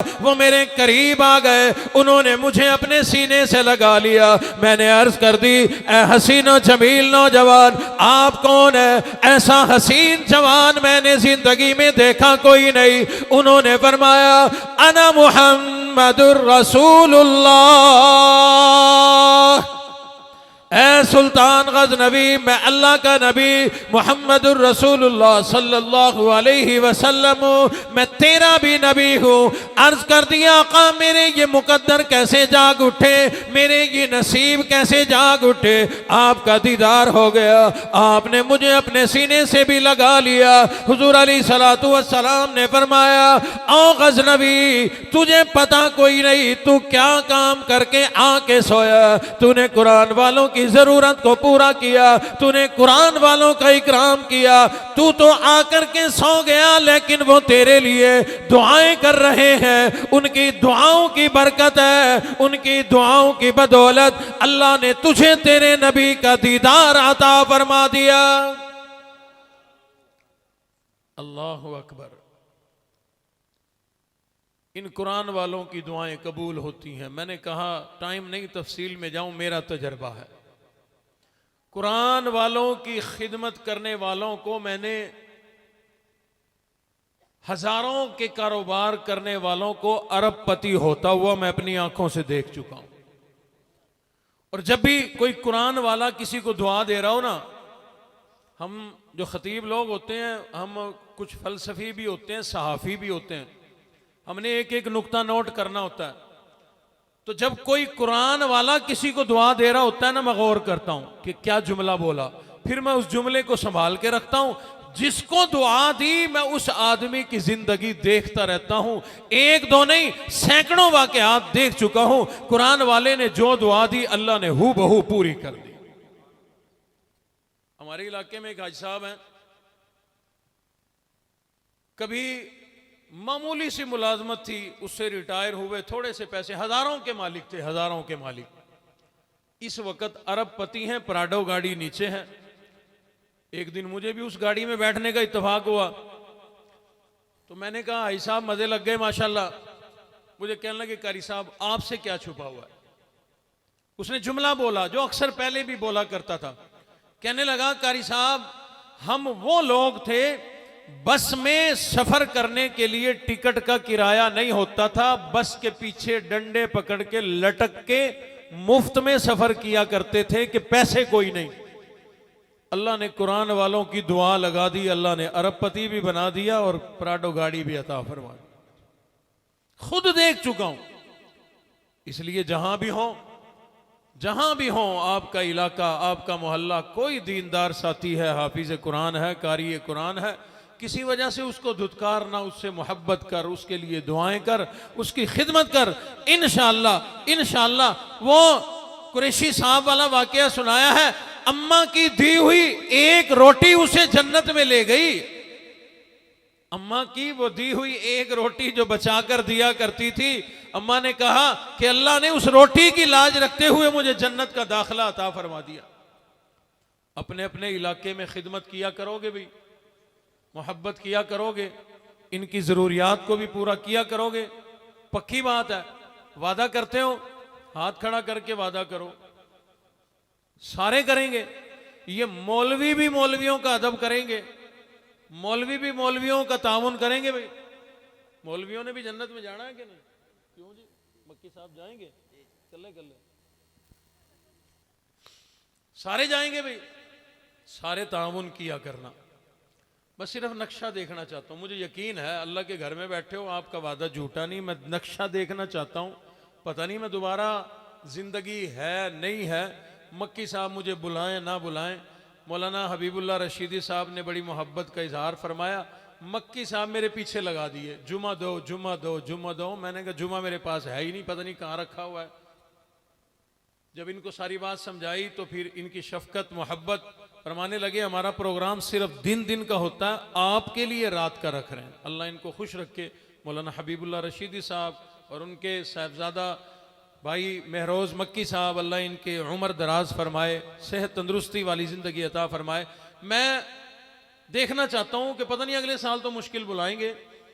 वो मेरे करीब आ गए, उन्होंने मुझे अपने सीने से लगा लिया। मैंने अर्ज कर दी, ए हसीनो जमील नौजवान, आप कौन है? ऐसा हसीन जवान मैंने जिंदगी में देखा कोई नहीं। उन्होंने फरमाया, अना मुहम्मदुर रसूलुल्लाह। ऐ सुल्तान गज़नवी, मैं अल्लाह का नबी मुहम्मदुर रसूलुल्लाह सल्लल्लाहु अलैहि वसल्लम हूँ, मैं तेरा भी नबी हूँ। अर्ज कर दिया, आका मेरे ये मुकद्दर कैसे जाग उठे, मेरे ये नसीब कैसे जाग उठे। आपका दीदार हो गया, आपने मुझे अपने सीने से भी लगा लिया। हुजूर अलैहिस्सलातु वस्सलाम ने फरमाया, ओ गज़नवी, तुझे पता कोई नहीं तू क्या काम करके आके सोया। तूने कुरान वालों की जरूरत को पूरा किया, तूने कुरान वालों का इकराम किया। तू तो आकर के सो गया, लेकिन वो तेरे लिए दुआएं कर रहे हैं। उनकी दुआओं की बरकत है, उनकी दुआओं की बदौलत अल्लाह ने तुझे तेरे नबी का दीदार अता फरमा दिया। अल्लाहु अकबर। इन कुरान वालों की दुआएं कबूल होती हैं। मैंने कहा टाइम नहीं तफसील में जाऊं, मेरा तजर्बा है। कुरान वालों की खिदमत करने वालों को मैंने हजारों के कारोबार करने वालों को अरबपति होता हुआ मैं अपनी आंखों से देख चुका हूं। और जब भी कोई कुरान वाला किसी को दुआ दे रहा हो ना, हम जो खतीब लोग होते हैं, हम कुछ फलसफी भी होते हैं, सहाफ़ी भी होते हैं, हमने एक एक नुक्ता नोट करना होता है। तो जब कोई कुरान वाला किसी को दुआ दे रहा होता है ना, मैं गौर करता हूं कि क्या जुमला बोला, फिर मैं उस जुमले को संभाल के रखता हूं। जिसको दुआ दी मैं उस आदमी की जिंदगी देखता रहता हूं। एक दो नहीं, सैकड़ों वाकयात देख चुका हूं। कुरान वाले ने जो दुआ दी अल्लाह ने हू बहू पूरी कर दी। हमारे इलाके में एक हाजी साहब हैं, कभी मामूली सी मुलाजमत थी, उससे रिटायर हुए, थोड़े से पैसे, हजारों के मालिक थे, हजारों के मालिक। इस वक्त अरबपति हैं, प्राडो गाड़ी नीचे है। एक दिन मुझे भी उस गाड़ी में बैठने का इत्तेफाक हुआ, तो मैंने कहा भाई साहब मजे लग गए माशाल्लाह। मुझे कहने लगे कारी साहब आपसे क्या छुपा हुआ है। उसने जुमला बोला जो अक्सर पहले भी बोला करता था। कहने लगा कारी साहब हम वो लोग थे, बस में सफर करने के लिए टिकट का किराया नहीं होता था, बस के पीछे डंडे पकड़ के लटक के मुफ्त में सफर किया करते थे कि पैसे कोई नहीं। अल्लाह ने कुरान वालों की दुआ लगा दी, अल्लाह ने अरबपति भी बना दिया और प्राडो गाड़ी भी अता फरमा दी। खुद देख चुका हूं। इसलिए जहां भी हो आपका इलाका, आपका मोहल्ला, कोई दीनदार साथी है, हाफिज कुरान है, कारी कुरान है, किसी वजह से उसको धुतकारना, उससे मोहब्बत कर, उसके लिए दुआएं कर, उसकी खिदमत कर। इंशाअल्लाह वो कुरैशी साहब वाला वाकया सुनाया है, अम्मा की दी हुई एक रोटी उसे जन्नत में ले गई। अम्मा की वो दी हुई एक रोटी जो बचा कर दिया करती थी, अम्मा ने कहा कि अल्लाह ने उस रोटी की लाज रखते हुए मुझे जन्नत का दाखिला अता फरमा दिया। अपने अपने इलाके में खिदमत किया करोगे भाई, मोहब्बत किया करोगे, इनकी जरूरियात को भी पूरा किया करोगे। पक्की बात है, वादा करते हो हाथ खड़ा करके वादा करो, सारे करेंगे। ये मौलवी भी मौलवियों का अदब करेंगे, मौलवी भी मौलवियों का ताउन करेंगे। भाई मौलवियों ने भी जन्नत में जाना है कि नहीं? क्यों जी, मक्की साहब जाएंगे, कर ले सारे जाएंगे भाई, सारे ताउन किया करना। बस सिर्फ नक्शा देखना चाहता हूं। मुझे यकीन है अल्लाह के घर में बैठे हो, आपका वादा झूठा नहीं। मैं नक्शा देखना चाहता हूं, पता नहीं मैं दोबारा जिंदगी है नहीं है। मक्की साहब मुझे बुलाएं ना बुलाएं, मौलाना हबीबुल्लाह रशीदी साहब ने बड़ी मोहब्बत का इजहार फरमाया। मक्की साहब मेरे पीछे लगा दिए, जुमा दो जुमा दो जुमा दो। मैंने कहा जुमा मेरे पास है ही नहीं, पता नहीं कहाँ रखा हुआ है। जब इनको सारी बात समझाई तो फिर इनकी शफकत मोहब्बत फरमाने लगे, हमारा प्रोग्राम सिर्फ दिन का होता है, आपके लिए रात का रख रहे हैं। अल्लाह इनको खुश रखे। मौलाना हबीबुल्लाह रशीदी साहब और उनके साहबजादा भाई महरोज मक्की साहब, अल्लाह इनके उम्र दराज फरमाए, सेहत तंदुरुस्ती वाली ज़िंदगी अता फरमाए। मैं देखना चाहता हूँ कि पता नहीं अगले साल तो मुश्किल बुलाएंगे,